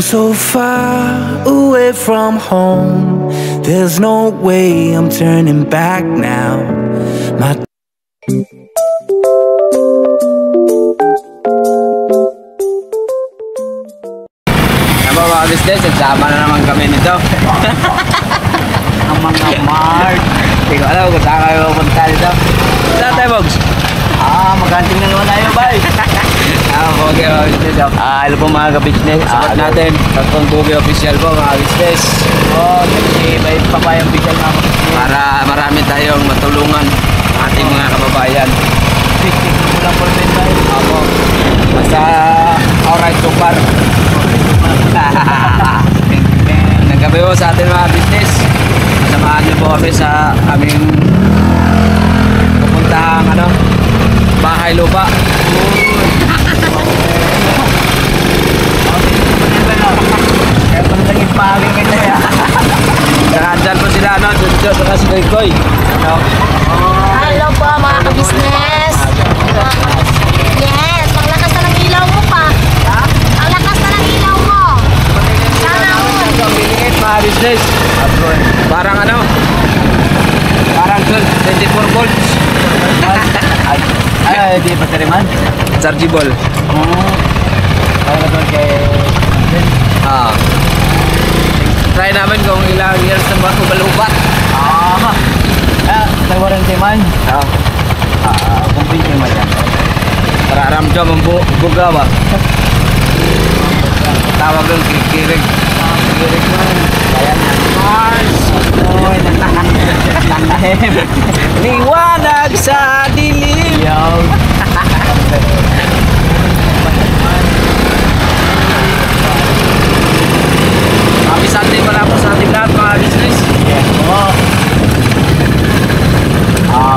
I'm so far away from home. There's no way I'm turning back now. My mga business, nagsama na naman kami nito. Ang mga mart. Hindi ko alam kung saan kayo pupunta nito. Saan tayo, Bogs? Maganting na naman tayo, bay. Okay, mga business. Hello po mga ka-business. Support natin. Tatlong Bugay official po mga business. Kasi may papayang official na ako. Para marami tayong matulungan ng ating mga kababayan. Tik-tik mo lang po rin, bay. Ako. Basta alright so far. Naggabi po sa ating mga business. Samahan niyo po kami sa aming pupuntahang bahay lupa. Kaya pa nang ipagin kayo ya. Dyan po sila, Junjun, saka si Koy. Hello po mga ka-business. Yes, ang lakas na ng ilaw mo pa. Ang lakas na ng ilaw mo. Sana all. Bilingit mga business. Parang parang 24 volts. Ay, di pa tariman. Chargeable. Kaya doon kay... Try namin kung ilang years na malubat. Tawaran kay man. Kumpin kay man yan. Para ramdam ang buga ba? Tawag doon kikirig. Kirik man. Kaya na. Mars! Liwanag sa dilim. Yaw. Happy Sunday pala po sa ating lahat mga business. Yes po.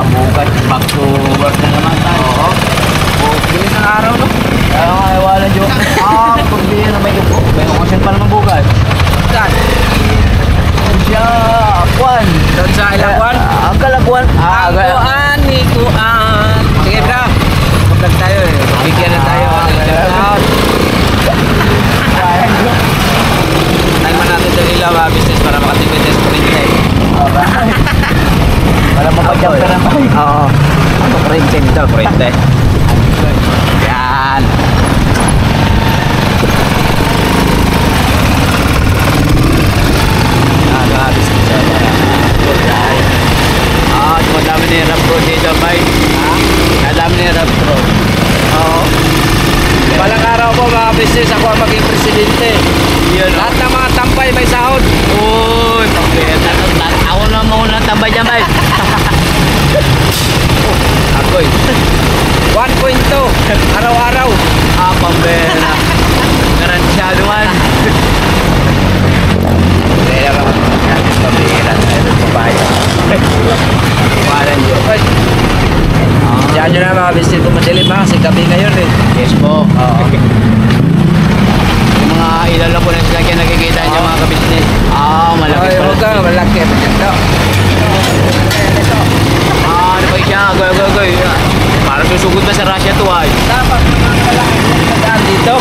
Bukas back to work na naman tayo. Bilis ng araw no? Kaya nga, wala dyan. Pagbihin na may upo. May okasyon pa naman bukas. Saan? Siya, Kwan. Doon sa Ilagwan? Ang Kalagwan. Kuan ni Kuan. Sige bro. Mag-vlog tayo eh. Bigyan na tayo. Time natin sa ilaw mga business para makatipid sa sprinte. Para mapag-jump ka naman. Oo. Ano printe nito? Printe. Yan. Mga business. Madami na yung rap road dito, bay. Madami na yung rap road. Oo. Balang araw po mga business, ako ang maging presidente. Lahat ng mga tampay may sahod. Uy, ako na muna tambay dyan, bay. Ako'y 1.2 araw-araw. Pambera. Garansyado man. Kaya ka mag-practice pambira tayo ng papaya. Walang yun. Diyan nyo na mga business kung madilim ha, kasi gabi ngayon eh. Yes po. Yung mga ilaw lang po na sila kaya nakikita nyo mga ka-business. Malaki Ay, pala. huwag ka, malaki. Ito. Ano ba siya? Goy. Parang susugod na sa Russia to ay. Dapat mga malaki saan dito.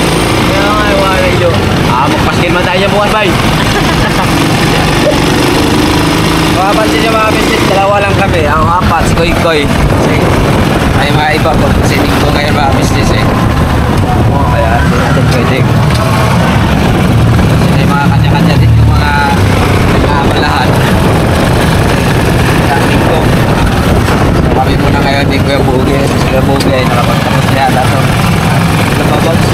Kaya nga, wala yun. Magpaskin man tayo buwan, bay. Makapansin nyo mga business, dalawa lang kami. Ang apat, si Koy. Ay mga iba po. Kasi linggo ngayon mga business eh. Kaya hindi natin pwede. Kasi may mga kanya-kanya din yung mga nagkamalahan. Kaya linggo. So kami muna ngayon din Kuya Bugay. Sila Bugay, nakapagtapos na yata to. Nababags.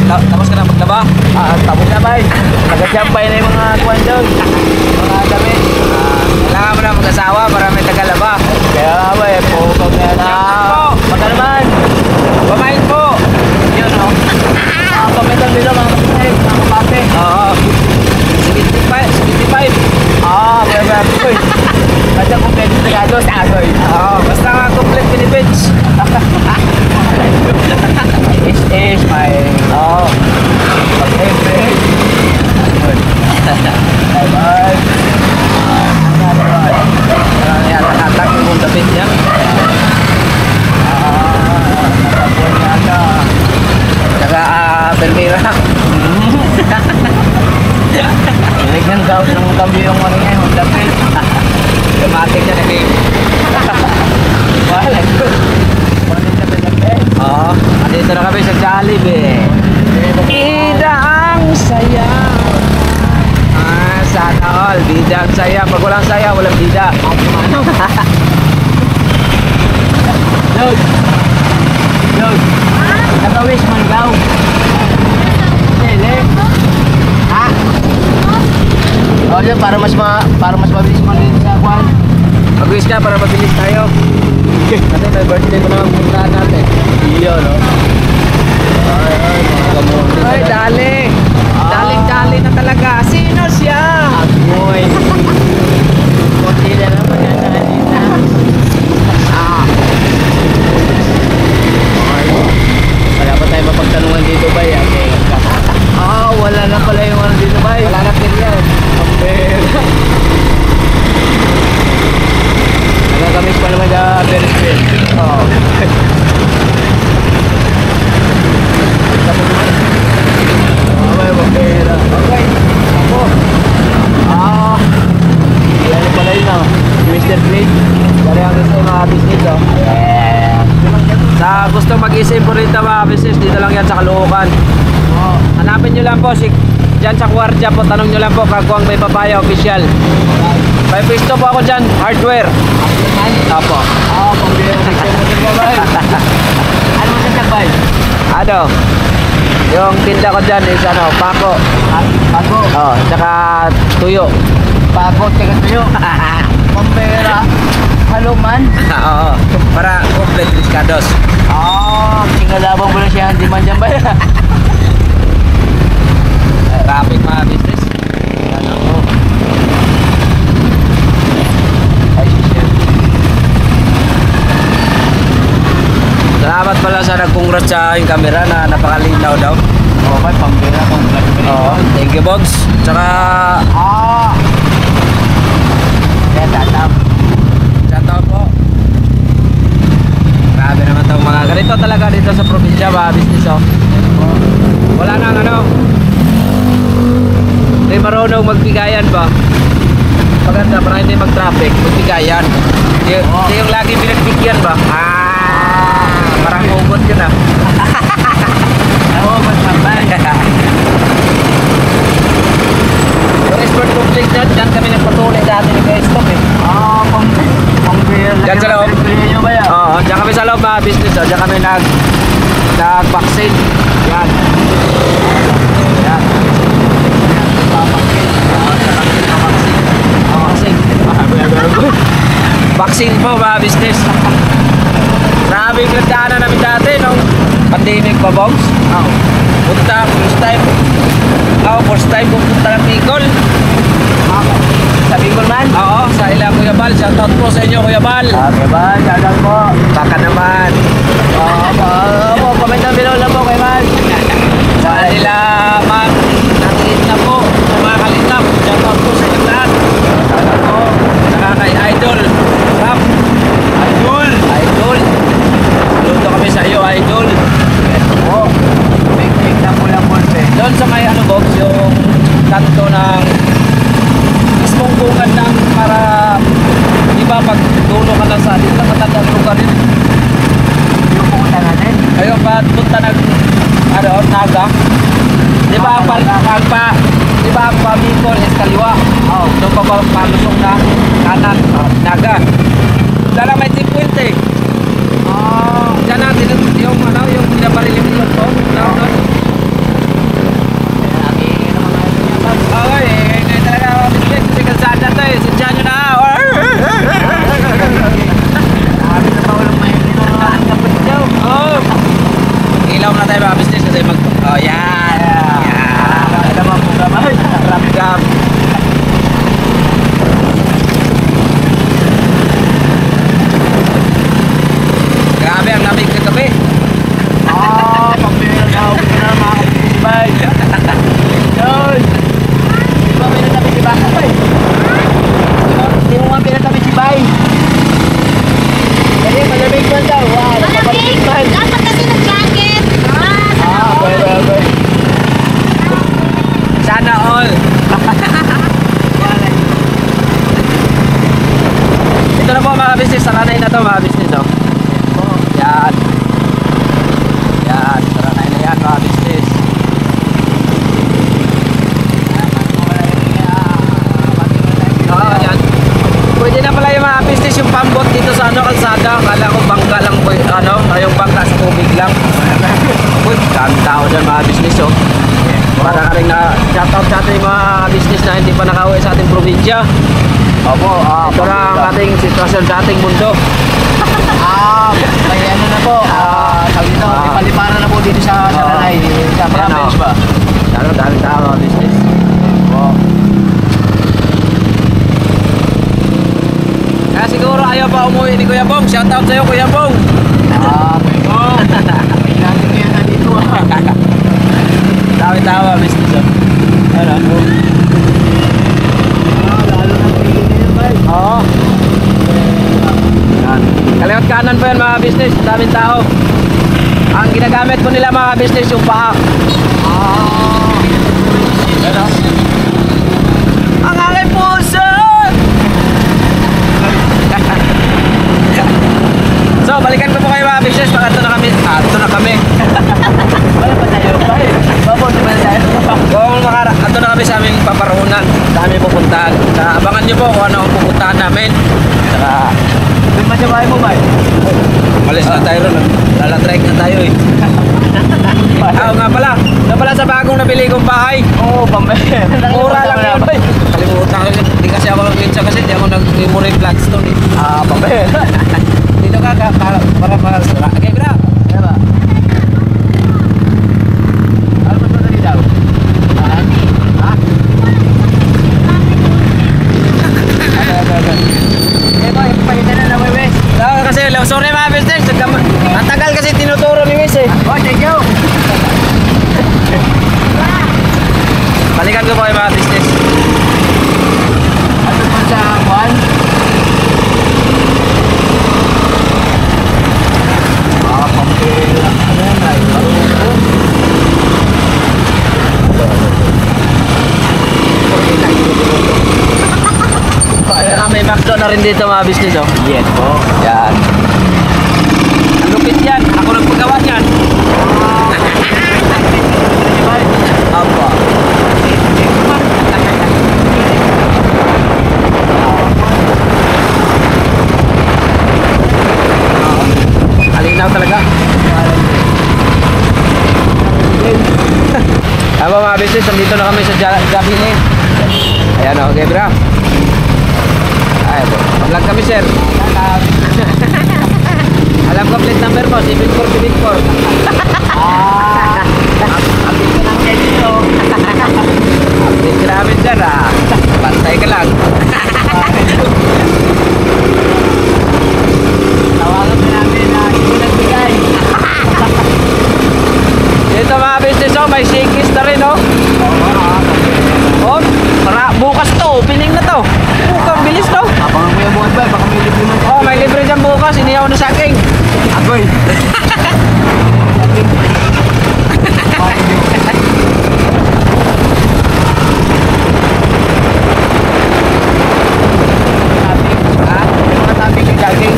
Tapos ka na maglaba? Tapos na, bay. Nag-jumpay na yung mga kuwan doon. Mga damit. Kailangan mo na mag-asawa para may tagalaba. Kaya nga, bay. Pupag na na. Mata naman. Pamain po! Yun, o. Pamitang dito, mga kapatid. Mga kapatid. Oo. 75. Uy. Basta kung pwede sa gagawin, agoy. Oo, basta nga complete benefits. Is my... Pag-every. Bye-bye. yung ano niya, yung lapit. Dramatic yan, eh. Wala ko. Wala na lapit. Oo, andito na kami sa Jollibee. Bida ang saya. Sana all. Bida ang saya. Pag walang saya, walang bida. Dog. Dog. Naka-wish man gaw. Lele. Ha? Oh, yun, para mas mabilis man din sa kwan. Mag-wish ka para mabilis tayo. Kasi may birthday ko naman puntahan natin. Iyo, no? Ay, mga gamote. Ay, dali. Daling-dali na talaga. Sino siya? Agoy. Kunti na naman yan na kanina. Wala pa tayo mapagtanungan dito ba yan? Wala na pala yung ano dito ba? Wala na period. Nagkakamis pa naman na benefit. Oo. May mapera. Okay. Ako. Yan na pala yun, Mr. Plate. Dari ang gusto yung mga business, oh. Sa gusto mag-isip po rin mga business, dito lang yan sa Caloocan. Hanapin nyo lang po si dyan sa Guardia po, tanong nyo lang po kung may papaya official. May pisto po ako dyan, hardware. Apo. Pambira ng picture mo ba? Ano mo sa sabay? Ano? Yung tinda ko dyan is ano, pako. Pako. Oh, tsaka tuyo. Pako, tsaka tuyo. Pambira. Haluman. Oo. Para complete riskados. Singalabang mo na siya, hindi man dyan ba? Traffic mga business. Ano po? Ay, shit. Salamat pala sa nag-congrats sa aking camera na napakalinaw daw. Okay, pambira. Oo, thank you Bogs. Tsaka Yan, tatap. shoutout po. Grabe naman itong mga ganito talaga dito sa probinsya ba, business oh. Wala nang ano. Hindi marunong magbigayan ba? Maganda para hindi mag-traffic, magbigayan. Hindi yung lagi pinagbigyan ba? Parang hugot yun ah. Oo, magsabay. Yung expert complex dyan kami nagpatuloy dati ni Kestop eh. Pambira. Dyan sa loob. Pambira nyo ba yan? Oo, dyan kami sa loob mga business oh. Dyan kami nag-vaccine. Yan. Yan. Vaccine po mga business. Grabe yung nagdaanan namin dati nung pandemic pa Bogs. Punta, first time pupunta ng Bicol. Sa Bicol man? Oo, sa ilang Kuya Bal. Shoutout po sa inyo Kuya Bal. Okay ba? Shoutout po. Baka naman. Oo, comment down below lang po kay Man. Sa nila Ma'am Nakilit na po. Sa mga kalitap. Shoutout po sa ilang lahat. Shoutout po. Saka kay Idol Rap. Idol. Luto kami sa iyo Idol. Oo. Make na po lang po. Doon sa may ano Bogs, yung kanto ng mismong bungad ng para di ba pag dulo ka lang sa dito matandang lugar yun. Yung pumunta natin. Ayun pa punta ng ano, Naga. Di ba di ba ang Bicol is kaliwa? Oo. Doon pa palusong na kanan, Naga. Dala may Tipuente. Diyan natin yung ano, yung pinaparilim yun po. Okay, ngayon talaga mabigyan kasi kalsada to eh. Sindihan nyo na. Sabi na pa walang may pinunaan na pa daw. Ilaw na tayo mga business kasi mag... Oh, yan. Naman po naman. Ramgam. saranay na to mga business, oh. Yan. Yan, saranay na yan mga business. Oo, yan. Pwede na pala yung mga business yung pambot dito sa ano, kalsada. Kala ko bangka lang po, ano, yung bangka sa tubig lang. Uy, dami tao dyan mga business, oh. Para ka rin na shoutout sa ating mga business na hindi pa nakauwi sa ating probinsya. Opo, Ito na ang ating sitwasyon sa ating mundo. may ano na po, tawag dito, may paliparan na po dito sa Saranay, sa province ba? Dami tao mga business. Kaya siguro ayaw pa umuwi ni Kuya Bong. Shoutout sa'yo Kuya Bong. May natin kaya na dito Dami tao mga business. Ano? lalo na pili na yun, bay. Oo. Yan. Kaliwat kanan po yan mga business. Daming tao. Ang ginagamit po nila mga business yung paa. Ano? Ang aking puso! So, balikan ko po kayo mga business. Baka ito na kami. Ito na kami. Wala pa tayo, bay. Babos ba tayo? Kung ito na kami sa aming paparunan. Sa aming pupuntahan. Abangan nyo po kung ano ang pupuntahan namin. Saka, May masabay mo, bay. malis na tayo ron. Lalatrek na tayo eh. Nga pala sa bagong nabili kong bahay. Oo, pambay. Mura lang yun. Kalimutan ko. Hindi kasi ako nag-minsa kasi hindi ako nag-memory Gladstone eh. Pambay. Dito ka para okay, bro. Ano ba? Ano ba ito dito? Kasi sorry mga business. Ang tagal kasi tinuturo ni Miss eh. Thank you. Balikan ko po kayo mga business. Ano pa sa buwan? Pampira. Ano yan, bay? May McDo na rin dito mga business oh. Yes po. Yan. Ang lupit yan. Ako nagpagawa yan. Apa? Kalinaw talaga. Ano mga business, nandito na kami sa Jabili. Ayan o, okay bro. Ay, vlog kami sir. Alam ko plate number mo, 7474. Update ka lang kayo dito. Update ka namin dyan ah. Bantay ka lang. Tawagan ka namin na hindi nagbigay. Dito mga business oh, may shakis na rin oh. Oh, para bukas to, opening na to. Bukang bilis to. Abangan ko yung buwan ba? Baka may libre man. Oh, may libre dyan bukas, iniyaw na sa akin. Agoy. Mga topic yung jogging.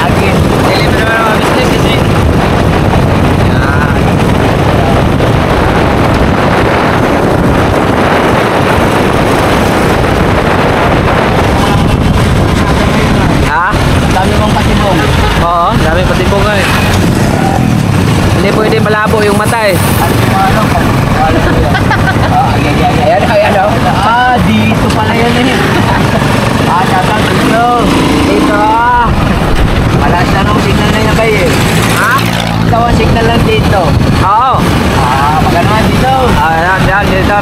Again. Deliver naman ang mga business kasi. Yan. Ha? Dami mong patibong. Oo, dami patibong nga eh. Hindi pwede malabo yung mata eh. Ano yung ano? Wala ko yan. Ayan oh. Dito pala yan eh. Shoutout dito. Dito ah. Wala siya nung signal na yan kayo eh. Ha? Ikaw ang signal lang dito. Oo. Magano nga dito. Ayan, dito.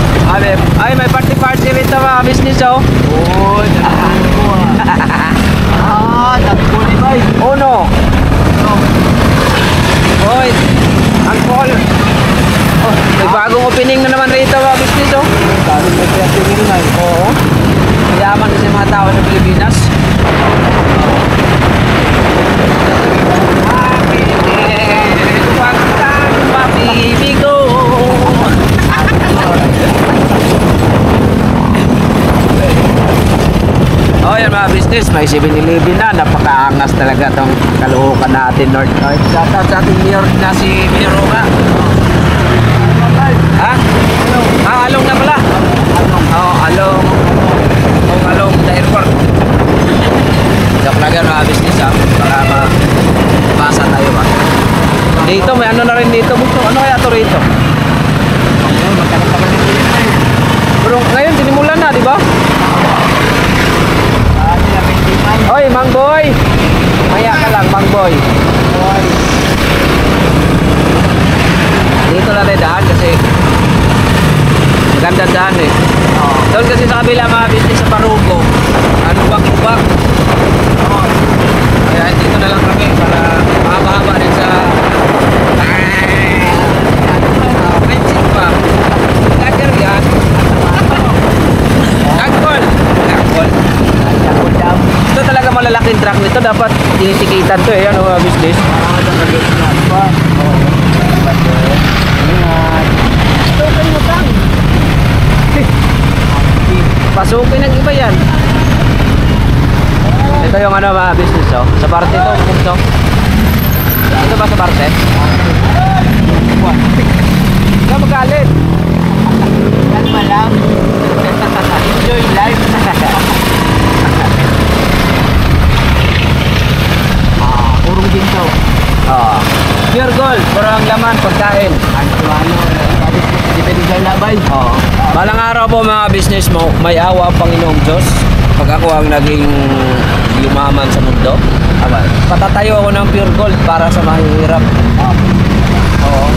Ay, may party-party rito mga business oh. Oo, daan ko tabi ko ni Bay. Uno. Hoy, alcohol. Oh, may bagong opening na naman rito mga business oh. Dami na kaya tingin na. Oo. Mayaman kasi mga tao sa Pilipinas. Pagkang pag-ibig ko. Oh, yan mga business, may 7-Eleven na. Napakaangas talaga tong Caloocan natin, North. Shout out sa ating mayor na si Mayor Roca. Ha? Along na pala. Oh, along. Oh, along the airport. Joke lang yan mga business ha. Para mapasa tayo ba. Dito, may ano na rin dito. Ano kaya ito rito? Pero ngayon, sinimulan na, di ba? Oy, Mang Boy! Maya ka lang, Mang Boy. Dito na tayo daan kasi maganda daan eh. Doon kasi sa kabila mga business sa Parugo. Ano bak-bak. Kaya dito na lang kami para mahaba-haba rin sa friendship pa. Lager yan. Kagkol. Ito talaga malalaking truck nito. Dapat tinitikitan to eh. Ano mga business? Pasukin ng iba yan. Ito yung ano mga business oh. Sa parte to, ito. Ito ba sa parte? Ikaw magalit. Kalma lang. Enjoy life. Purong ginto. Pure gold, puro ang laman, pagkain. Depende sa labay. Balang araw po mga business mo, may awa ang Panginoong Diyos. Pag ako ang naging yumaman sa mundo, patatayo ako ng pure gold para sa mahihirap. Oo.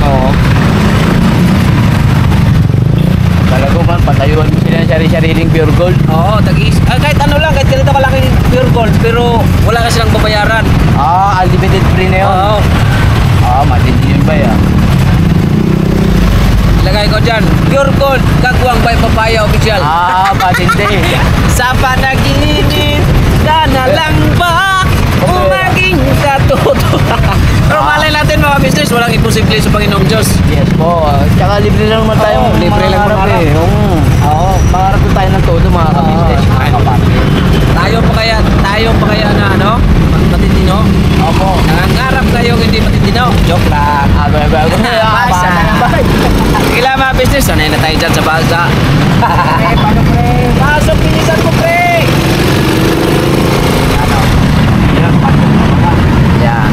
Oo. Talaga man, patayuan mo sila ng sari-sariling pure gold. Oo, kahit ano lang, kahit ganito kalaking pure gold, pero wala ka silang babayaran. Unlimited free na yun. Oo. Matindi yun ba yan? Lagay ko dyan, pure gold, Kagwang by Papaya official. Matindi. Sa panaginip ka na lang ba maging katuto? Pero malay natin mga business, walang imposible sa Panginoong Diyos. Yes po. Tsaka libre lang naman tayo. Libre lang naman eh. Oo. Pangarap ko tayo ng todo mga ka-business. Tayo pa kaya na ano? Matitino? Opo. Nangangarap kayo hindi matitino? Joke lang. Sige lang mga business, sanay na tayo dyan sa balsa. Paano pre? Pasok, pinisan mo pre! Yan.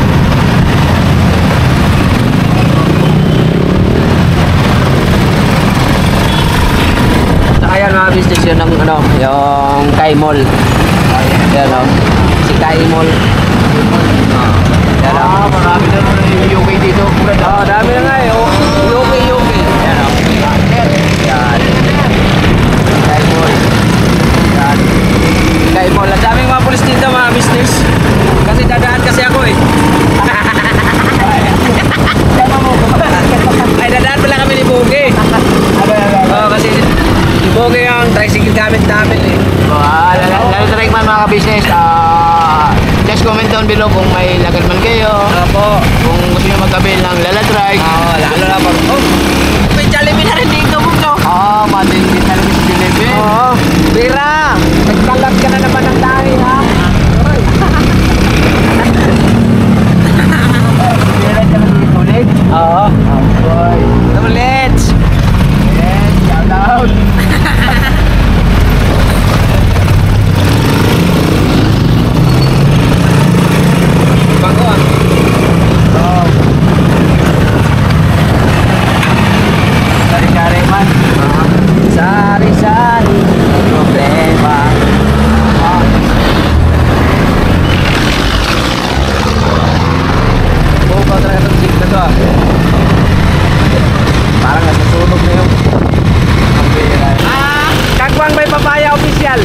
Saka yan mga business yun ng ano, yung Kaimol. Yan o. Si Kaimol. Yan o. Marami na naman yung UK dito. Dami na nga eh. UK. Yan o. Yan. Kaimol. Yan. Kaimol. Ang daming mga pulis dito mga business. Kasi dadaan kasi ako eh. Ay, dadaan pala kami ni Boge. Oo, kasi si Boge yung tricycle gamit namin eh. Lalo sa man mga ka-business, just comment down below kung may lagad man kayo. Opo. Kung gusto nyo magkabil ng lalatrike. Lalo na pag... may Jollibee na rin dito mo to. Matindi talaga si Jollibee. Bira! Nagkalat ka na naman ng lahi ha. Bira ka na ulit. Oo. Ulit. Yes, shout out. Bago ah. Sari-sari man. Sari-sari problema. Bukaw talaga itong jeep na to ah. Parang nasusunog na yung Kagwang by Papaya official.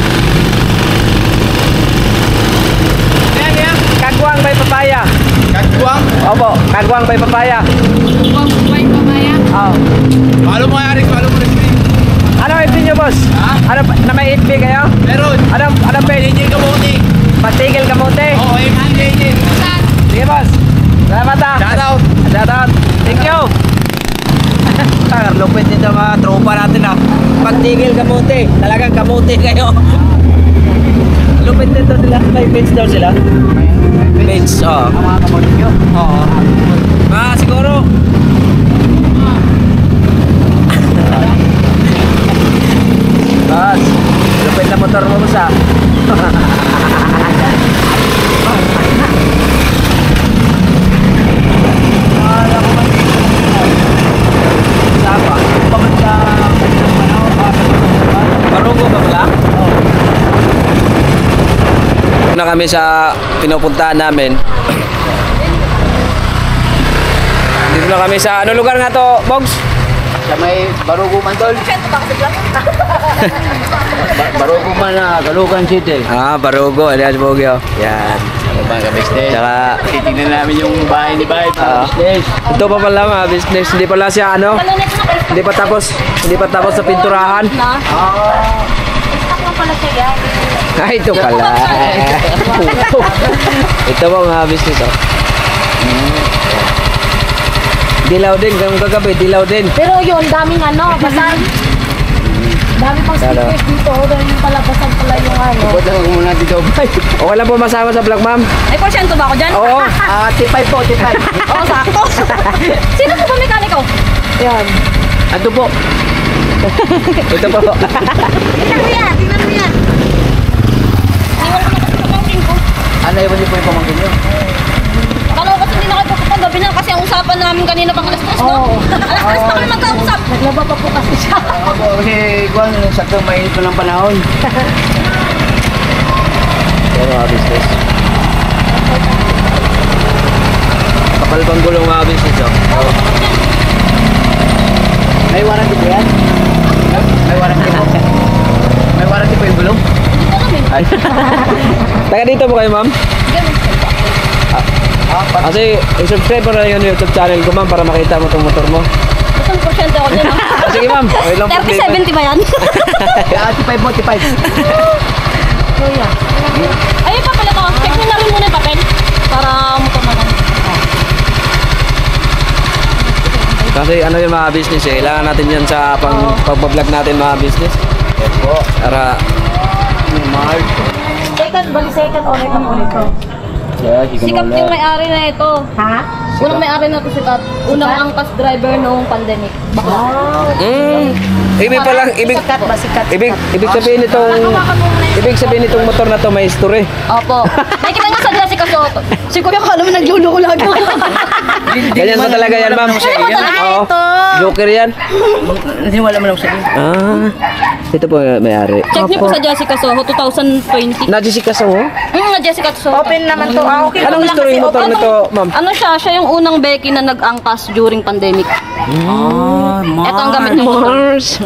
Yan. Kagwang by Papaya. Kagwang? Opo, Kagwang by Papaya. Oo. Follow mo nga rin, follow mo rin. Ano FB nyo boss? Ha? Ano na may FB kayo? Meron. Ano page? DJ Kamuti. Patigil Kamote? Oo, DJ. Sige boss. Salamat ah. Shout out. Shout out. Thank you. Lupit nito mga tropa natin ah. Pagtigil Kamote. Talagang kamote kayo. Lupit din daw sila. May page daw sila. Page, oo. Ang mga kapatid nyo. Oo. Siguro. Bas, lupit na motor mo sa. Sama. Pagkakita Barugo ba pala? Na kami sa pinupuntahan namin. Dito na kami sa ano lugar nga to, Bogs? sa may Barugo man tol. Barugo man na Caloocan City. Barugo, alias Bogyo. Yan. Mga business. Tsaka, Titignan namin yung bahay ni Bay. Business. ito pa pala mga business. Hindi pala siya ano, hindi pa tapos sa pinturahan. Ako pala siya yan. Ito pala. Ito pa mga business oh. Dilaw din, ganun kagabi, dilaw din. Pero yun, daming ano, basag. Dami pang stickers dito. Dahil yung pala, basag pala yung ano. Punta ko muna dito, Bay. Okay lang po masama sa vlog, ma'am. Ay, porsyento ba ako dyan? Oo. Tipay po, tipay. Oo, sakto. Sino po ba mekaniko? Yan. Ito po. Ito pa po. Tingnan mo yan, tingnan mo yan. Iwan ko na kasi pamangkin ko. Ano iwan niyo po yung pamangkin nyo? Akala ko kasi hindi na kayo pupunta gabi na kasi ang usapan namin kanina pang alas 3, no? Alas 3 pa kami magkausap. Naglaba pa po kasi siya. Ako kasi kung saktong mainit pa ng panahon. Pero mga business. Kapal pang gulong mga business oh. May warranty po yan? May warranty po. May warranty po yung gulong? Ay. Taga dito po kayo, ma'am? Kasi i-subscribe mo na yung YouTube channel ko, ma'am, para makita mo itong motor mo. Gusto mo porsyento ako dyan, no? Sige, ma'am. Okay lang po. 30-70 ba yan? Tipay po, tipay. Kuya. Ayun pa pala to. Check nyo na rin muna yung papel. Para motor na lang. Kasi ano yung mga business eh. Kailangan natin yan sa pag-vlog natin mga business. Yes po. Para Mark. Second ulit ang ulit to. Yeah, Sikat yung may-ari na ito. Ha? Unang may-ari na ito sikat. Unang angkas driver noong pandemic. Bakla. Ibig sabihin nitong motor na to may history. Opo. May kita nga sa Jessica Soto. Si Kuya kala mo nagluloko lagi. Ganyan pa talaga yan, ma'am. Oo. Joker yan. Hindi wala man ako sa iyo. Ito po may-ari. Check niyo po sa Jessica Soho 2020. Na-Jessica Soho? Jessica Soho. Open naman to. Okay. Anong history yung motor nito, ma'am? Ano siya yung unang Becky na nag-angkas during pandemic. Ito ang gamit ng motor. Mars.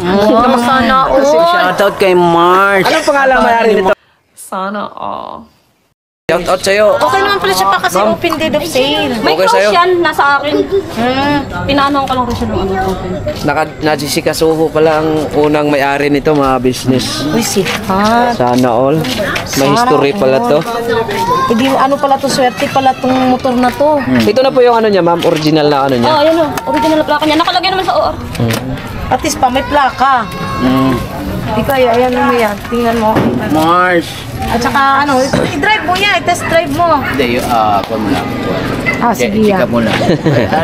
Sana all. Shoutout kay Mars. Anong pangalan may-ari nito? Sana all. Shout out sa'yo. Okay naman pala siya pa kasi open date of sale. May Okay cross sa'yo. yan, nasa akin. Pinaano ko lang rin siya nung open. Na-Jessica Soho pala ang unang may-ari nito, mga business. Uy, sihat. Sana all. May history pala to. Hindi, ano pala to, swerte pala tong motor na to. Ito na po yung ano niya, ma'am. Original na ano niya. Oh, ayan o. Original na plaka niya. Nakalagay naman sa OR. At least pa, may plaka. Di kaya, ayan mo yan. Tingnan mo. Mars. At saka, ano, i-drive mo yan. I-test drive mo. Hindi, kuha mo lang. Sige Check yan. up mo lang.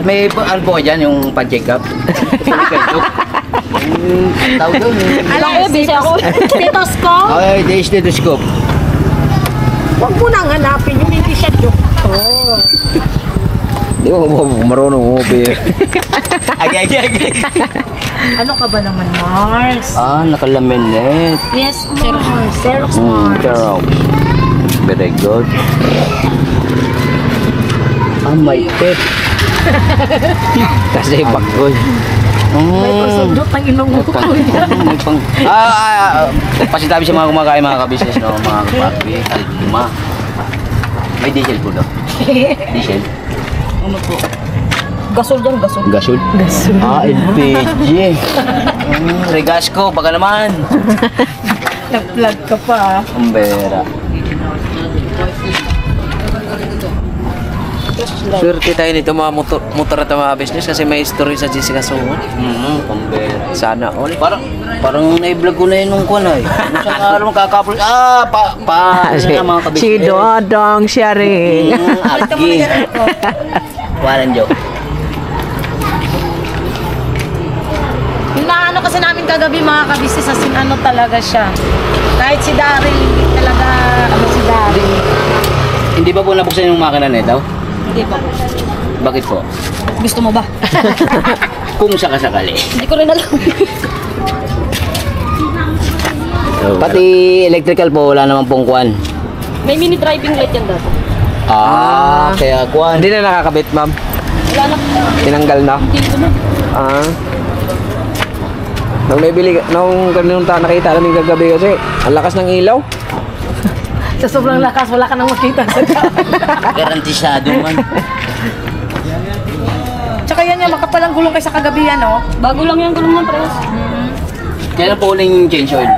May ano po dyan, yung pa-check up. Tawag doon. Alam ko, busy ako. Stethoscope? Okay, the stethoscope. Huwag mo nang hanapin yung hindi siya doktor. Di mo marunong umubi. Agay. Ano ka ba naman, Mars? Nakalaminate. Yes, sir. Xerox Mars. Xerox. Very good. May tip. Kasi bagoy. May pasundot ang ilong mo. May pang... Pasitabi sa mga kumakain mga kabisnes, no? Mga kapatid, kalima. May diesel po daw. Diesel. Ano po? Gasol dyan, gasol. Gasol? Gasol. LPG. Regasco, baka naman. Nag-vlog ka pa. Umbera. Swerte tayo nito mga motor at mga business kasi may history sa Jessica Soho. Pambera. Sana all. Parang na-vlog ko na yun nung kuwan ay. Isang araw magkakapul. Ano na mga kabisnes. Si Dodong siya rin. Agi. Walang joke. Yung naano kasi namin kagabi mga kabisnes, as in ano talaga siya. Kahit si Daryl, hindi talaga, si Daryl. Hindi ba po nabuksan yung makina nito? Hindi pa po. Bakit po? Gusto mo ba? Kung sakasakali. Hindi ko rin alam. Pati electrical po, wala naman pong kuwan. May mini driving light yan dati. Kaya kuwan. Hindi na nakakabit, ma'am. Wala na. Tinanggal na. Hindi ko na. Nung ganun nakita namin kagabi kasi ang lakas ng ilaw. Sa sobrang lakas, wala ka nang makita sa daan. Garantisado man. Tsaka yan yung makapalang gulong kaysa kagabi yan, oh. Bago lang yung gulong ng press. Kailan po uling change oil?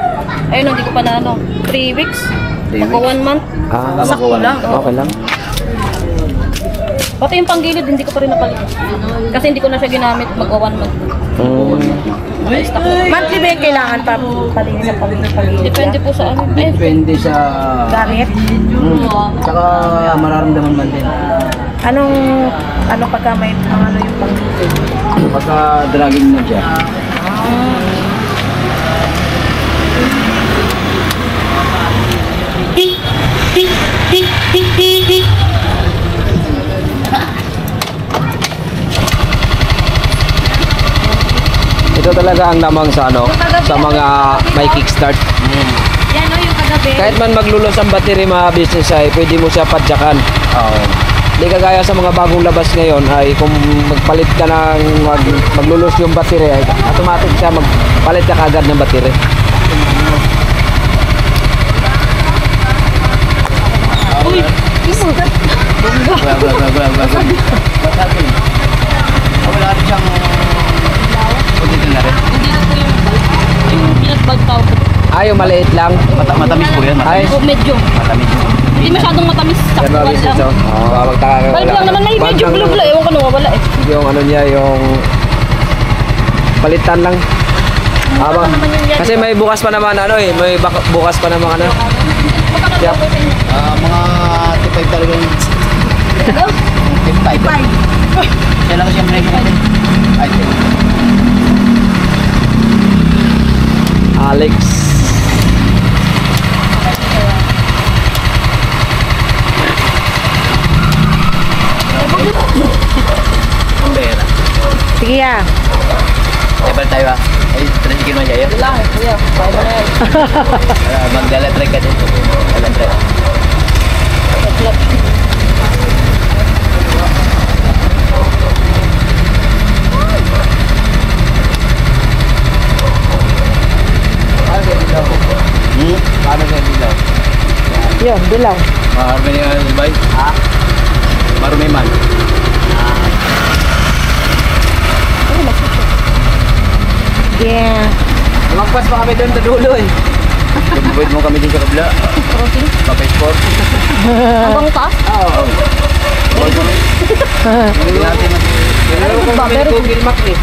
Ayun, hindi ko pa na ano. 3 weeks. 3 Ako 1 month. Sakto lang. Okay lang. Pati yung panggilid, hindi ko pa rin napalitan. Kasi hindi ko na siya ginamit. Magwa 1 month. Stock na. Monthly ba yung kailangan pa palinis sa pag-palinis? Depende po sa ano. Ay, Depende sa... Gamit? Tsaka mararamdaman man din. Ano pagka may ano yung pang-palinis? Pagka dragging mo siya. Ito talaga ang lamang sa sa mga may kickstart. Yan o yung kagabi. Kahit man maglulos ang battery mga business ay pwede mo siya padyakan. Hindi kagaya sa mga bagong labas ngayon ay kung magpalit ka ng maglulos yung battery ay automatic siya magpalit ka kagad ng battery. Wala rin siyang... Pagdating na rin. hindi na po yung pinagbag tao ko. Yung maliit lang. Matamis po yan. Ay, O medyo. Matamis. Hindi masyadong matamis. yan mga Saktuan business. lang. Magtaka ka Balik lang naman. May Wag medyo lang- blue-blue. Ewan ko nung wala eh. Yung ano niya, yung palitan lang. Kasi may bukas pa naman may bukas pa naman ano. Magkakagawa ko sa inyo. Mga tipay talagang... Go. Tipay. Siya lang siyempre natin. Ay, Alex. pambera. Sige ah. Level tayo ba? Ay, tricycle mo siya yun. Lang. Kuya. Kaya mo na yan. Magdala-trek ka din. Magdala-trek. Paano na dilaw? Yun, dilaw. Marami niya yung bay? Marumi man. Yeah. Magpas pa kami doon sa dulo eh. Lumabit mo kami din sa kabila. Crossing. Papa-sport. Hanggang taas. Hindi natin mas... Pero kung kami ng Google Maps eh.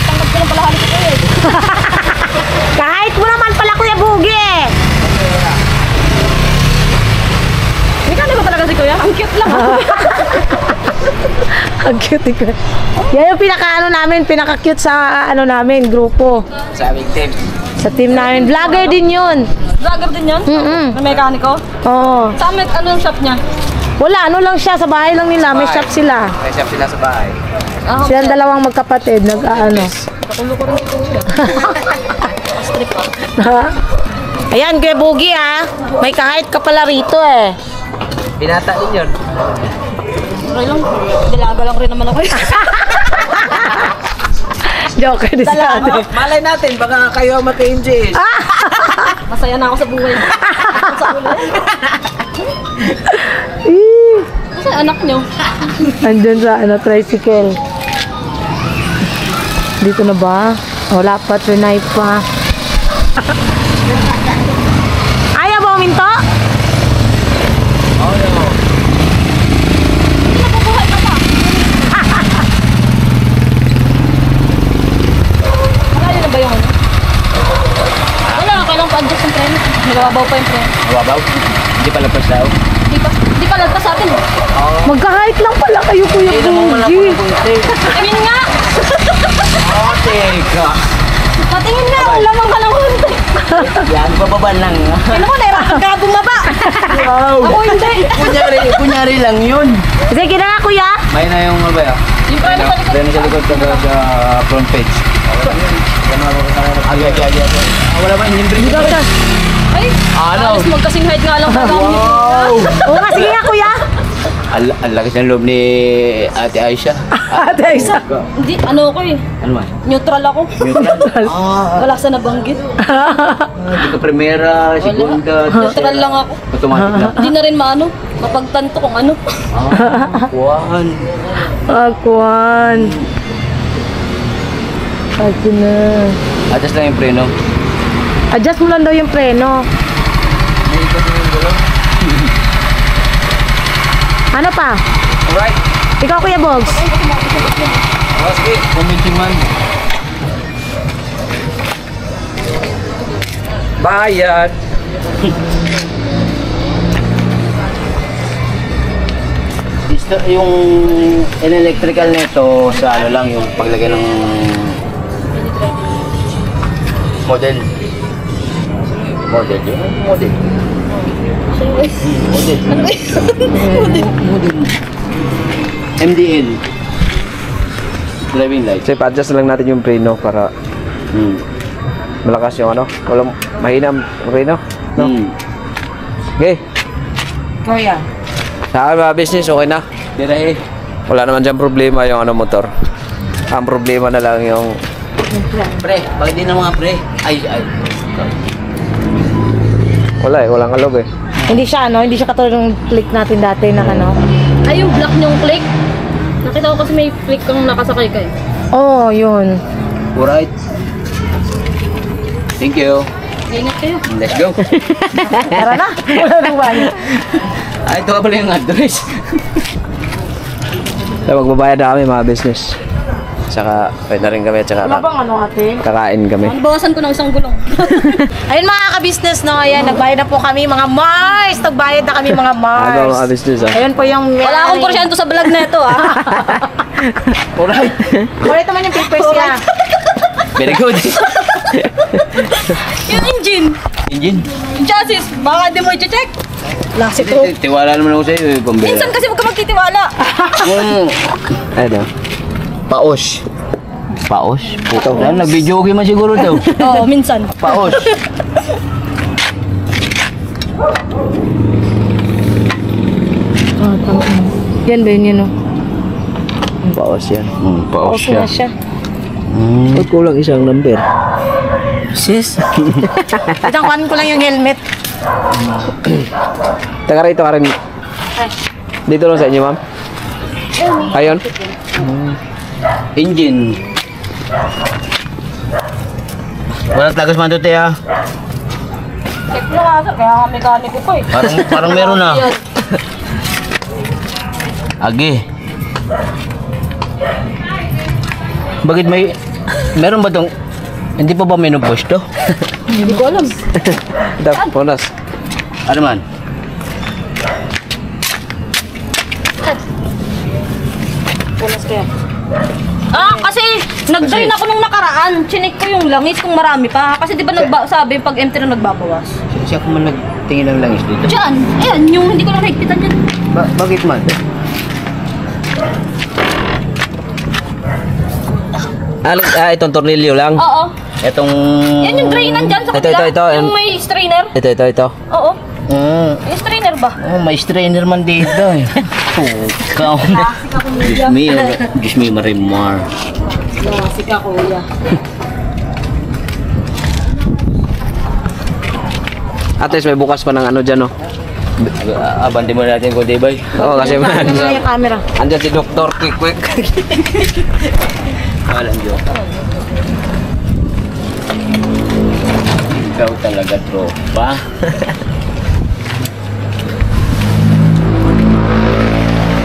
Tanggap ko lang pala halos ito eh. Kahit mo naman pala Kuya Bugi. Mekano ba talaga si Kuya? Ang cute lang. Ang cute ko. Yan yung pinaka-cute sa namin, grupo. Sa aming team. Sa team namin. Vlogger din yun. Vlogger din yan? May mekaniko? Oo. Saan may ano yung shop niya? Wala, lang siya. Sa bahay lang nila. May shop sila. May shop sila sa bahay. Silang dalawang magkapatid. Kakulo ko rin si Kuya. Strip ah. Ayan, Kuya Bugi ah. May kahit ka pala rito eh. Pinata din yun. Try lang. Dilaga lang rin naman ako eh. Joker din sa atin. Malay natin, baka kayo ang maka-enjoy. Masaya na ako sa buhay. Sa ulo. Kasi anak niyo. Andun sa tricycle. Dito na ba? Wala pa, trinay pa. Ayaw ba uminto? Nababaw pa yung pre. Mababaw? Hindi pa lagpas daw. Di pa lagpas sa atin. Magka-height lang pala kayo, Kuya Hindi naman wala Bunji. ko ng kunti. Tingin nga. Teka. Patingin nga. Lamang ka ng hunti. Yan, bababa lang. Ano ko, nahirapan ka bumaba. Wow! Ako hindi. Kunyari lang yun. Sige na, Kuya. May na yung ano ba yan? Yung pre na sa likod. May na sa likod sa front page. Wala ba engine brake? Ay, Ano? alas magkasing height nga lang sa gamit. Wow! Oo nga, sige nga, Kuya. Ang lakas ng loob ni Ate Aisha. Ate Aisha. Hindi, ano ko eh. Ano man? Neutral ako. Neutral? Wala sa nabanggit. Hindi ka primera, segunda, Neutral lang ako. automatic na. Hindi na rin maano. Mapagtanto kung ano. Kuwan. Akuan. Ate na. Adjust lang yung preno. Adjust mo lang daw yung preno. Ano pa? Alright. Ikaw, Kuya Bogs. Sige, kumiting man. Bayad. Yung electrical nito sa ano lang, yung paglagay ng model. Model yun? Model. Model. MDL. Driving light. So, pa-adjust lang natin yung preno para malakas yung ano. Walang mahina ang preno. No? Okay. Kuya. Sa akin mga business, okay na. Tira eh. Wala naman dyan problema yung ano motor. Ang problema na lang yung Pre, bakit din ng mga pre? Ay. wala eh, walang alog eh. Hindi siya, ano? Hindi siya katulad ng click natin dati na ano. Ay, yung black niyong click. Nakita ko kasi may click kang nakasakay ka eh. Oo, yun. Alright. Thank you. Ingat kayo. Let's go. Tara na. Wala nang bayan. Ay, ito pala yung address. So, magbabayad na kami mga business. Saka, pwede na rin kami at saka Ano bang ano, ate? kakain kami. Bawasan ko ng isang gulong. Ayun mga ka-business, no? Ayan, nagbayad na po kami mga Mars. Nagbayad na kami mga Mars. Ano mga business ah? Ayun po yung... Wala akong porsyento sa vlog na ito ah. Alright. Correct naman yung papers niya. Very good. Yung engine. Engine. Yung chassis. Baka di mo i-check. Lasik ko. Tiwala naman ako sa'yo, eh, pambira. Minsan kasi huwag ka magtitiwala. Ano? Paos. Paos? Puto. Nag-video okay man siguro daw. Oo, minsan. Paos. Yan ba yun, no? Paos yan. Paos Okay na siya. Ba't kulang isang number? Sis. Itangkuhan ko lang yung helmet. Taga rito ka rin. Dito lang sa inyo, ma'am? Ayun? Engine. Walang tagas man doon, ah. Check mo nga kaya nga mekaniko ko eh. Parang meron na. Agi. Bakit meron ba tong, hindi pa ba menopause to? Hindi ko alam. Dap, bonus. Ano man? Punas kaya. Kasi nag-join ako nung nakaraan. Chinik ko yung langis kung marami pa. Kasi di ba sabi pag empty na nagbabawas. Siya ko man nagtingin ng langis dito. Diyan. Ayan, yung hindi ko lang higpitan yan. Bakit man? Itong tornilyo lang. Oo. Etong... Yan yung drain nandyan sa Ito, kabila. ito. Yung may strainer. Ito. Oo. Mm. Yung strainer ba? Oh, may strainer man dito eh. Ikaw. Diyos me, Marimar. Lasik ka, kuya. At least may bukas pa ng ano dyan, no? Abante mo natin ko, Dibay. Oo, kasi man. Ano na yung camera? Andyan si Doktor, quick. Walang Diyos. Ikaw talaga, tropa.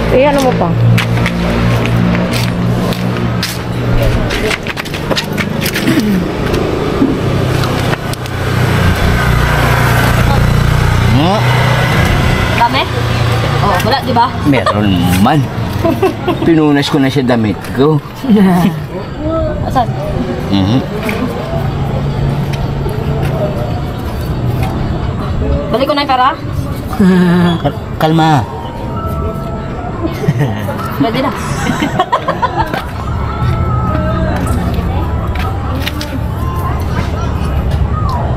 Eh, ano mo pa? Wala, di ba? Meron man. Pinunas ko na siya damit ko. Asan? Mhm. Balik ko na yung pera? Kalma. Ready na.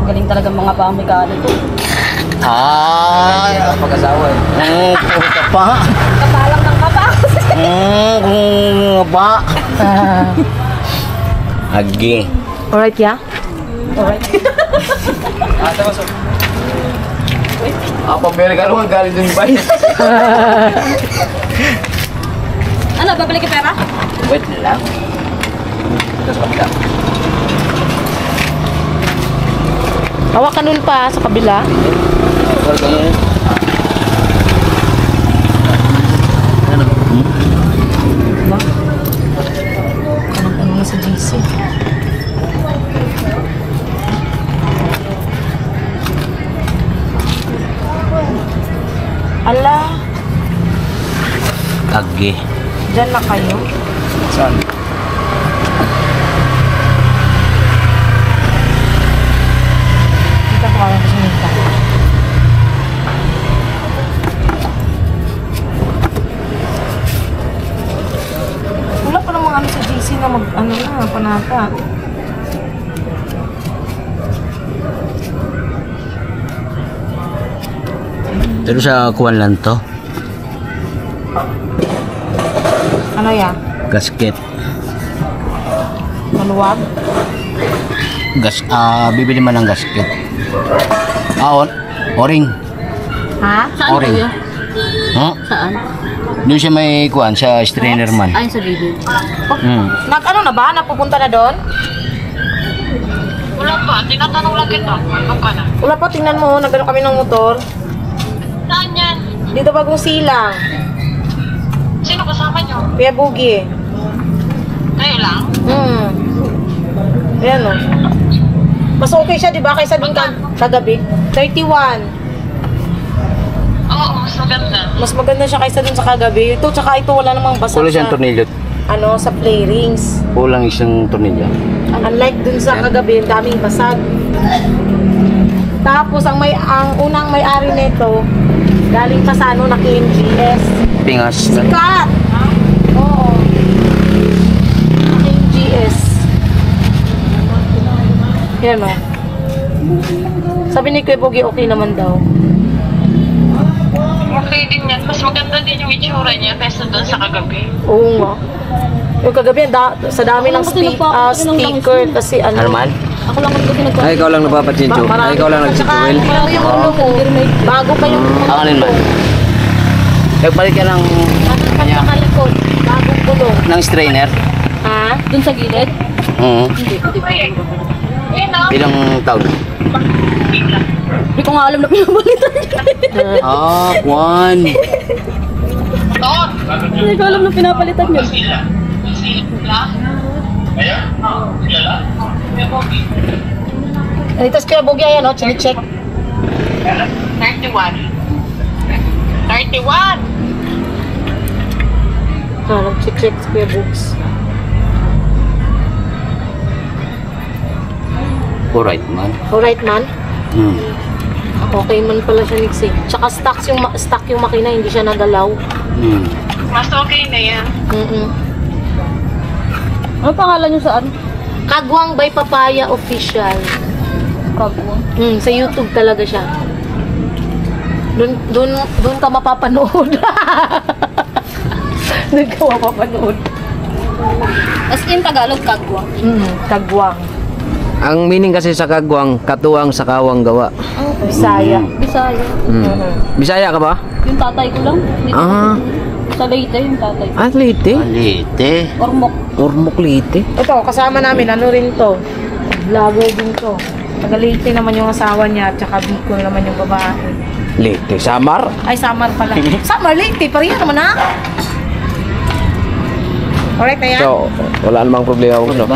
Galing talaga mga pa-Amerikano to. Ay, Pag-asawa eh. puro ka pa. Kapalang ng kapa. Pa. Agi. Alright, ya? Pambili ka naman galing dun ba? Ano, babalik yung pera? Wait lang. Ito sa kapila. Hawak ka nun pa sa kabila. Ano na sa GC? Ala, Agi. dyan na kayo. Saan? Kita ko lang sa nita. Wala pa namang ano sa GC na ano na, panata. Pero sa kuwan lang to. Ano yan? Gasket. Maluwag? Bibili man ng gasket. O-ring. Ha? Saan Oring. kayo? Huh? Saan? Doon siya may kuwan, sa strainer man. Ayun sa video. Nag-ano na ba? Napupunta na doon? Wala pa, tinatanong lang kita. Ano ka na? Wala pa, tingnan mo. Nagano kami ng motor. Saan yan? Dito bagong silang. Sino kasama nyo? Kuya Bugi. Kayo lang? Ayan o. Mas okay siya, di ba? Kaysa dun kagabi. 31. Oo, mas maganda. Mas maganda siya kaysa dun sa kagabi. Ito, tsaka ito, wala namang basag Kulang siyang tornilyo. ano, sa play rings. Kulang isang tornilyo. Unlike dun sa kagabi, ang daming basag. Tapos, ang unang may-ari nito, galing pa sa ano, na KMGS. Pingas. Sikat! Oo. Na KMGS. Yan o. Sabi ni Kuya Bogi, okay naman daw. Okay din yan. Mas maganda din yung itsura niya kaysa doon sa kagabi. Oo nga. Yung kagabi, sa dami ng sticker kasi ano. Arman? Ako lang ang kasi nagpa- Ay, ikaw lang napapatsincho. Ay, ikaw lang At saka, nagtituwil. ano yung ulo ko, bago pa yung Alin man? Nagpalit ka ng Kanya kalikod, bagong gulong. strainer? Ha? Dun sa gilid? Oo. Hindi, hindi pa. Ilang taon? Hindi ko nga alam na pinapalitan niya. Kuwan. Hindi ko alam na pinapalitan niya. Ito si Kuya Bogi, ayan o, chinecheck. 31. 31! Nag-check si Kuya Bogs. Alright man. Alright man? Okay man pala siya, Nixie. Tsaka stock yung makina, hindi siya nagalaw. Mas okay na yan. Ano pangalan niyo saan? Kagwang by Papaya Official. Kagwang. Sa YouTube talaga siya. Doon ka mapapanood. Doon ka mapapanood. As in Tagalog, kagwang. Kagwang. Ang meaning kasi sa kagwang, katuwang sa kawang gawa. Bisaya. Bisaya. Bisaya ka ba? Yung tatay ko lang. Dito. Sa Leyte, yung tatay ko. Leyte. Lite. Ormoc. Ormoc Leyte. Ito, kasama namin, ano rin to. Vlogger din to. Taga-Leyte naman yung asawa niya, at saka Bicol naman yung babae. Leyte. Samar. Ay, Samar pala. Samar, Leyte, pareha naman ha? Alright na yan? So, wala namang problema ko, no?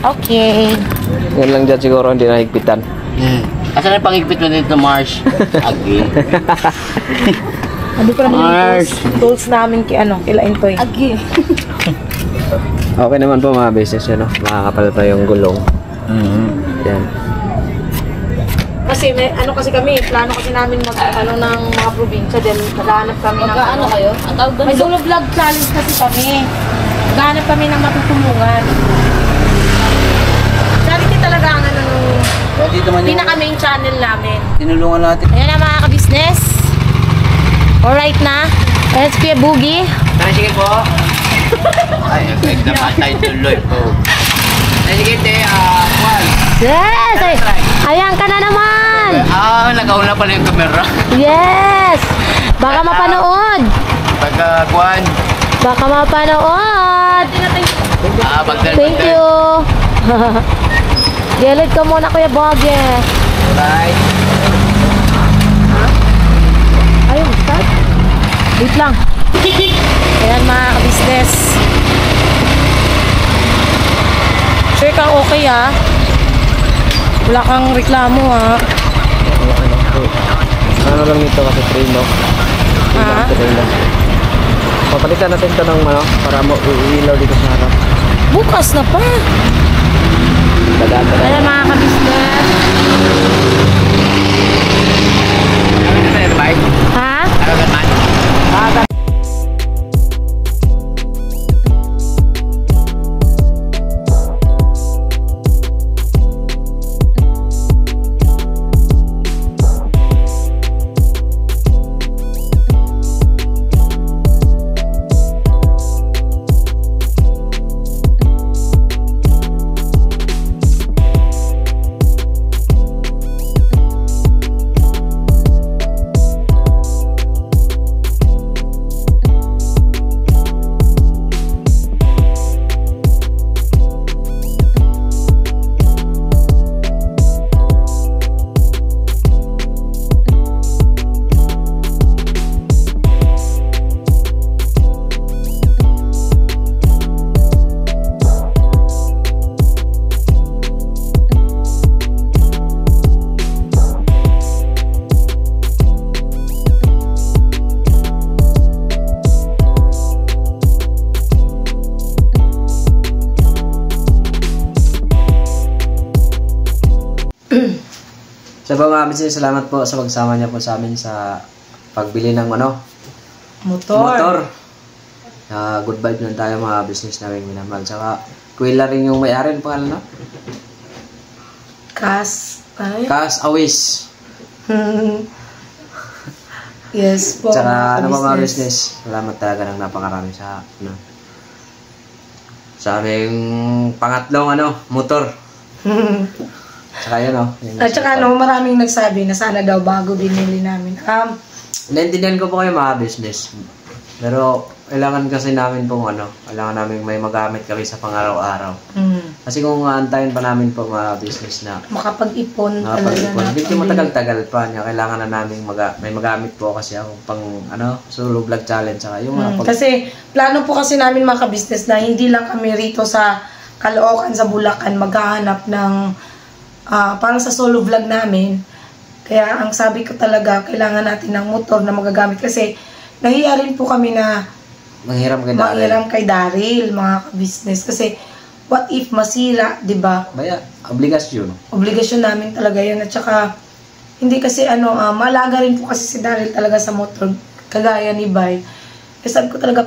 Okay. Yan lang dyan siguro, hindi nahigpitan. Asan ang pangigpit mo dito, Mars? Agi. Ano pa naman yung tools namin kila Intoy. Agi. Okay naman po mga business yun, no? Makakapal pa yung gulong. Yan. Kasi may kasi kami, plano kasi namin ng mga probinsya din. Maghahanap kami ng Magkaano kayo? Ang tawag doon? May solo vlog challenge kasi kami. Maghahanap kami ng matutulungan. Charity talaga ang Dito man yung pinaka main channel namin. tinulungan natin. Ayan na mga ka-business. Alright na. Let's be a boogie. Sige po. Ay, naman tayo tuloy po. Sige, Juan. Yes! Ayan ka na naman! Nakauna pala yung camera. Yes! Baka mapanood! Pagka, Juan. Baka mapanood! Thank you! Gilid ka muna, Kuya Bogge. Bye. Ayun, start. Wait lang. Ayan mga ka-business. Sure kang okay ha? Wala kang reklamo ha? Ano lang ito kasi treno. Ha? Papalitan natin ito ng para ilaw dito sa harap. Bukas na pa. Dadaan pa Ayan mga ka-business. Ha? So po mga business, salamat po sa pagsama niya po sa amin sa pagbili ng motor. Good vibe lang tayo mga business namin minamahal. Saka Kuya rin yung may-ari ng pangalan, no? Kas Awis. Yes po. Saka mga business, salamat talaga ng napakarami sa sa aming pangatlong motor. Saka yun, At saka maraming nagsabi na sana daw bago binili namin. Naintindihan ko po kayo mga business. Pero kailangan kasi namin pong kailangan namin may magamit kami sa pang-araw-araw. Kasi kung antayin pa namin po mga business na makapag-ipon talaga na. Hindi matagal-tagal pa niya. Kailangan na namin may magamit po kasi ako pang solo vlog challenge. Saka yung kasi plano po kasi namin mga ka-business na hindi lang kami rito sa Caloocan, sa Bulacan maghahanap ng parang sa solo vlog namin. Kaya ang sabi ko talaga, kailangan natin ng motor na magagamit kasi nahiya rin po kami na manghiram kay Daryl, mga ka-business. Kasi what if masira, di ba? Baya, obligasyon. Obligasyon namin talaga yun. At saka, hindi kasi malaga rin po kasi si Daryl talaga sa motor, kagaya ni Bay. Kasi sabi ko talaga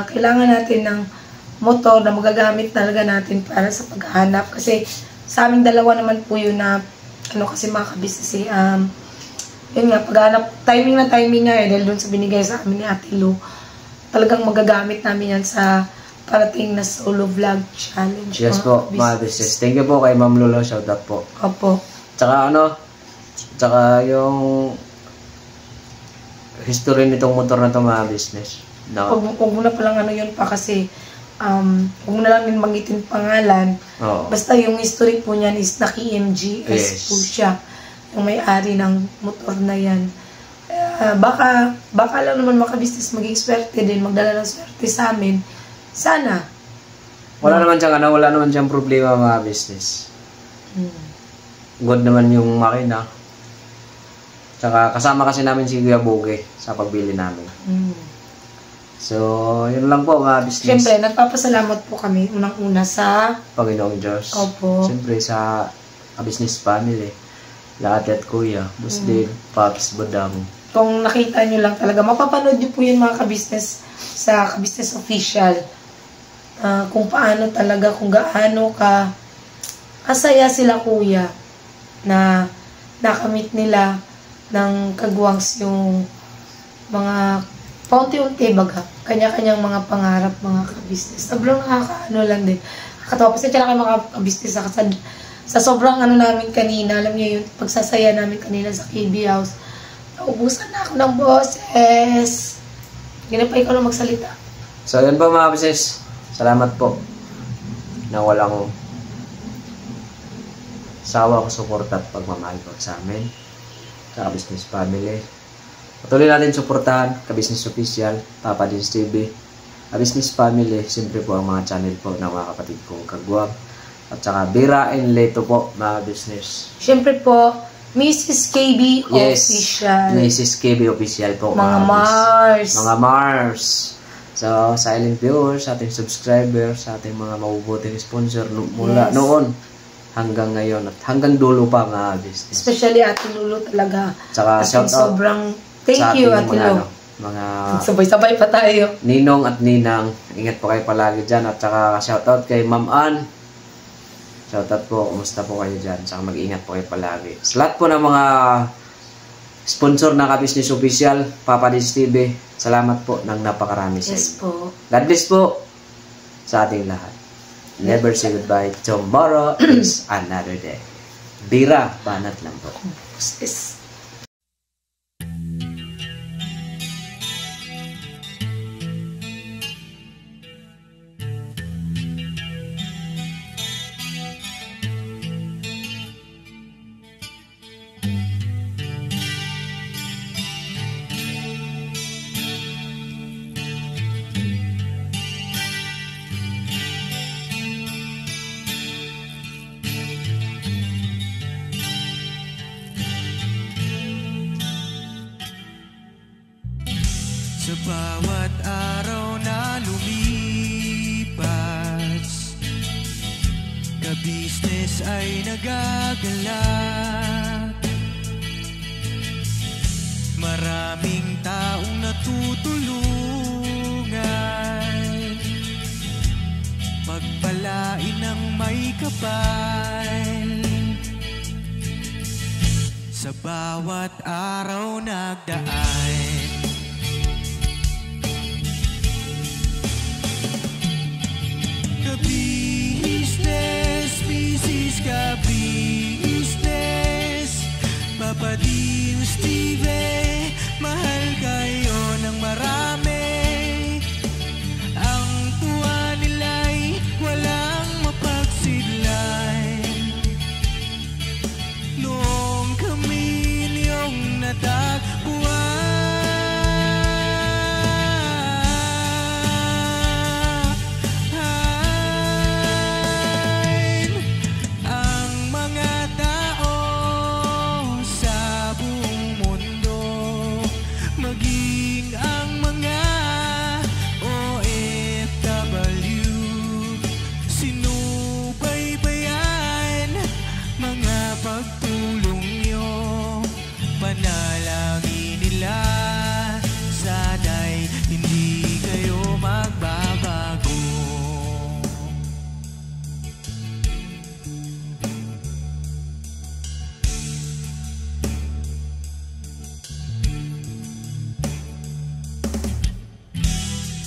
kailangan natin ng motor na magagamit talaga natin para sa paghahanap. Kasi sa aming dalawa naman po yun na kasi mga ka-business yun nga, paghanap, timing nga dahil dun sa binigay sa amin ni Ate Lu, talagang magagamit namin yan sa parating na solo vlog challenge. Yes po, mga business. Thank you po kay Ma'am Lolo, shout out po. Opo. Tsaka tsaka yung history nitong motor na to mga business. Huwag mo na palang yun pa kasi huwag mo na lang din magitin pangalan. Basta yung history po niyan is naki-MGS po siya. Yung may-ari ng motor na yan. Baka lang naman maka-business maging swerte din, magdala ng swerte sa amin. Sana. Wala naman siyang problema mga business. Good naman yung makina. Tsaka kasama kasi namin si Kuya Boge sa pagbili namin. So, yun lang po mga business. Siyempre, nagpapasalamat po kami unang-una sa Panginoong Diyos. Opo. Siyempre sa business family. Lahat at Kuya, Muslim, Pops, Budang. Kung nakita nyo lang talaga, mapapanood nyo po yun mga ka-business sa ka-business official. Kung paano talaga, kung gaano ka kasaya sila Kuya na nakamit nila ng kagwangs yung mga paunti-unti baga, kanya-kanyang mga pangarap, mga ka-business. Sobrang nakakaano lang din. Nakakatawa. Pasensya na kayo mga ka-business sa sobrang ano namin kanina, alam niyo yung pagsasaya namin kanina sa KB House. Naubusan na ako ng boses. Ganun pa ikaw na magsalita. So, yun po mga business. Salamat po na walang sawa ko suporta at pagmamahal po sa amin, sa business family. Patuloy natin suportahan ka-business official, Papa Dins TV, ka-business family, siyempre po ang mga channel po ng mga kapatid kong kagwang, at saka Bira and Leto po mga business. Siyempre po, Mrs. KB Official. Mrs. KB Official po Mga Mars. Mga Mars. So, silent viewers, sa ating subscribers, sa ating mga mabubuting sponsor mula noon hanggang ngayon at hanggang dulo pa mga business. Especially Ate Lulu talaga. Tsaka shout out sobrang thank you Ate Lulu. Mga sabay-sabay pa tayo. Ninong at Ninang, ingat po kayo palagi dyan. At saka shout out kay Ma'am Ann. Shout out po, kumusta po kayo dyan. Saka mag-ingat po kayo palagi. Sa lahat po ng mga sponsor ng ka-business official, Papa Dins TV, salamat po ng napakarami sa inyo. Yes po. God bless po sa ating lahat. Never say goodbye. Tomorrow is another day. Bira, banat lang po. Yes. Sa bawat araw na lumipas, ka-business ay nagagalak. Maraming taong natutulungan, pagpalain ng may kapal. Sa bawat araw nagdaan, ka-business, business ka-business, Papa Dins TV, mahal kayo ng marami. Ang tuwa nila'y walang mapagsidlay. Noong kami niyong natagpuan,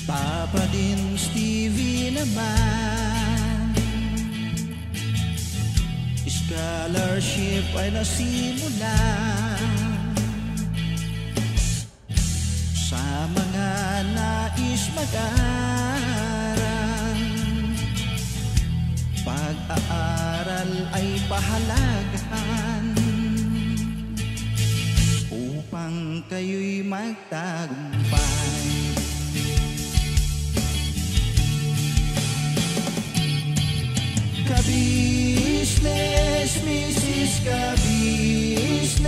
Papa Dins TV naman, scholarship ay nasimula sa mga nais mag-aral. Pag-aaral ay pahalagahan upang kayo'y magtagumpay. Ka-business, Mrs. Ka-business,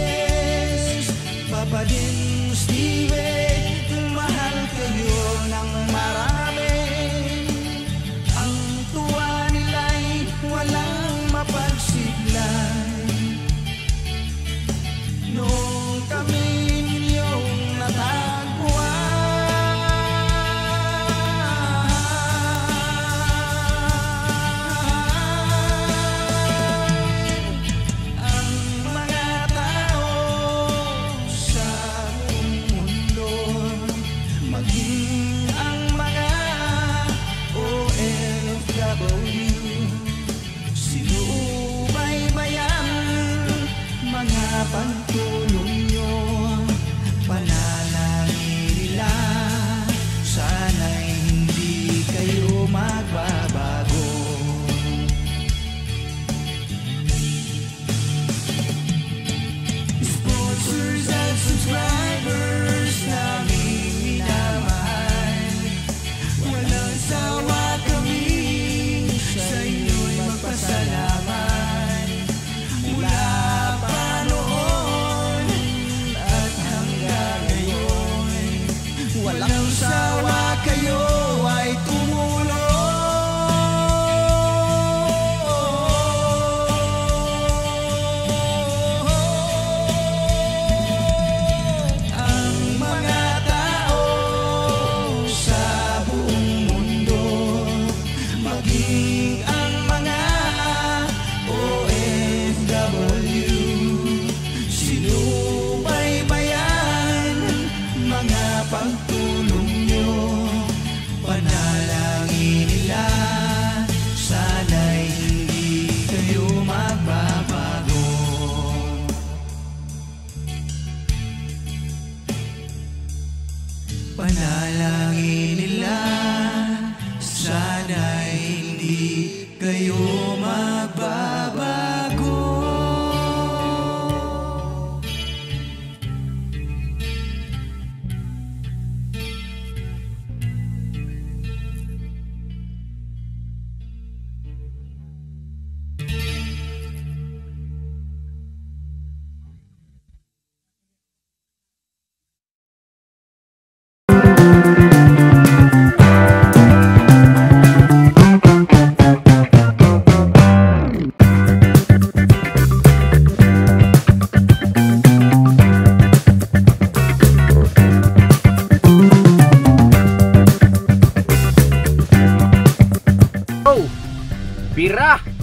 pagtulong nyo, panalangin nila, sana'y hindi kayo magbabago. Sponsors at subscribers naming minamahal, walang sawa kami sa inyo'y magpasalamat. Mula pa noon at hanggang ngayon, walang sawa kayo ay tumulong. Ang mga tao sa buong mundo, maging ang mga OFW, sinubaybayan mga pagtulong nyo, panalangin nila, sana'y hindi kayo magbabago. Panalangin nila, sana'y hindi kayo magbabago. Bira!